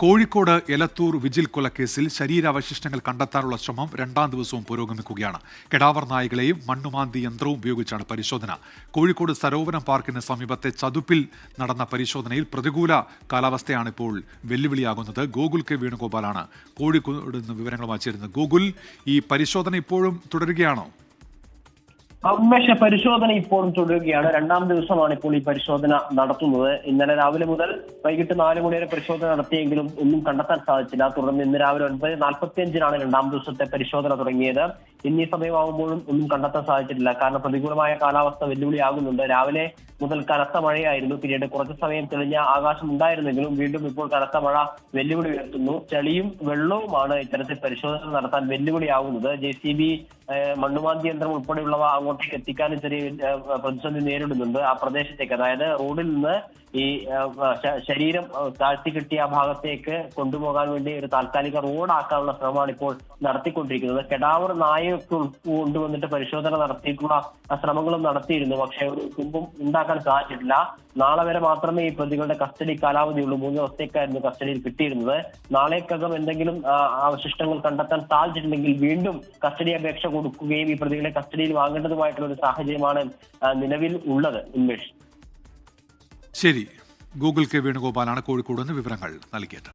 Kozhikode Elathur vigil കൊലക്കേസിൽ ശരീരാവശിഷ്ടങ്ങൾ കണ്ടെത്താനുള്ള ശ്രമം രണ്ടാം ദിവസവും പുരോഗമിക്കുകയാണ്. കെടാവർ നായകളെയും മണ്ണുമാന്തി യന്ത്രവും ഉപയോഗിച്ചാണ് പരിശോധന. കോഴിക്കോട് സരോവരം പാർക്കിന് സമീപത്തെ ചതുപ്പിൽ നടന്ന പരിശോധനയിൽ പ്രതികൂല കാലാവസ്ഥയാണ് ഇപ്പോൾ വെല്ലുവിളിയാകുന്നത്. ഗോകുൽ കെ വേണുഗോപാലാണ് കോഴിക്കോട് നിന്ന് വിവരങ്ങളുമായി ചേരുന്നത്. ഗോകുൽ, ഈ പരിശോധന ഇപ്പോഴും തുടരുകയാണോ? ഉന്മേഷ പരിശോധന ഇപ്പോഴും തുടരുകയാണ്. രണ്ടാം ദിവസമാണ് ഇപ്പോൾ ഈ പരിശോധന നടത്തുന്നത്. ഇന്നലെ രാവിലെ മുതൽ വൈകിട്ട് 4 മണി വരെ പരിശോധന നടത്തിയെങ്കിലും ഒന്നും കണ്ടെത്താൻ സാധിച്ചില്ല. തുടർന്ന് ഇന്ന് രാവിലെ 9:45 രണ്ടാം ദിവസത്തെ പരിശോധന തുടങ്ങിയത്. ഇന്നീ സമയമാകുമ്പോഴും ഒന്നും കണ്ടെത്താൻ സാധിച്ചിട്ടില്ല. കാരണം പ്രതികൂലമായ കാലാവസ്ഥ വെല്ലുവിളിയാകുന്നുണ്ട്. രാവിലെ മുതൽ കനത്ത മഴയായിരുന്നു. പിന്നീട് കുറച്ചു സമയം തെളിഞ്ഞ ആകാശം ഉണ്ടായിരുന്നെങ്കിലും വീണ്ടും ഇപ്പോൾ കനത്ത മഴ വെല്ലുവിളി ഉയർത്തുന്നു. ചളിയും വെള്ളവുമാണ് ഇത്തരത്തിൽ പരിശോധന നടത്താൻ വെല്ലുവിളിയാകുന്നത്. JCB, മണ്ണുമാന്തി യന്ത്രം ഉൾപ്പെടെയുള്ളവ അങ്ങോട്ടേക്ക് എത്തിക്കാനും ചെറിയ പ്രതിസന്ധി നേരിടുന്നുണ്ട്. ആ പ്രദേശത്തേക്ക്, അതായത് റോഡിൽ നിന്ന് ഈ ശരീരം താഴ്ത്തി കിട്ടിയ ഭാഗത്തേക്ക് കൊണ്ടുപോകാൻ വേണ്ടി ഒരു താൽക്കാലിക റോഡാക്കാനുള്ള ശ്രമമാണ് ഇപ്പോൾ നടത്തിക്കൊണ്ടിരിക്കുന്നത്. കെടാവർ നായയൊക്കെ കൊണ്ടുവന്നിട്ട് പരിശോധന നടത്തിയിട്ടുള്ള ശ്രമങ്ങളും നടത്തിയിരുന്നു. പക്ഷേ ഒരു തുമ്പും ഉണ്ടാക്കാൻ സാധിച്ചിട്ടില്ല. നാളെ വരെ മാത്രമേ ഈ പ്രതികളുടെ കസ്റ്റഡി കാലാവധിയുള്ളൂ. 3 ദിവസത്തേക്കായിരുന്നു കസ്റ്റഡിയിൽ കിട്ടിയിരുന്നത്. നാളേക്കകം എന്തെങ്കിലും അവശിഷ്ടങ്ങൾ കണ്ടെത്താൻ സാധിച്ചിട്ടുണ്ടെങ്കിൽ വീണ്ടും കസ്റ്റഡി അപേക്ഷ കൊടുക്കുകയും ഈ പ്രതികളെ കസ്റ്റഡിയിൽ വാങ്ങേണ്ടതുമായിട്ടുള്ള ഒരു സാഹചര്യമാണ് നിലവിൽ ഉള്ളത്. ഉന്മേഷ്, ശരി. ഗൂഗിൾ കെ വേണുഗോപാലാണ് കോഴിക്കോട് നിന്ന് വിവരങ്ങൾ നൽകിയത്.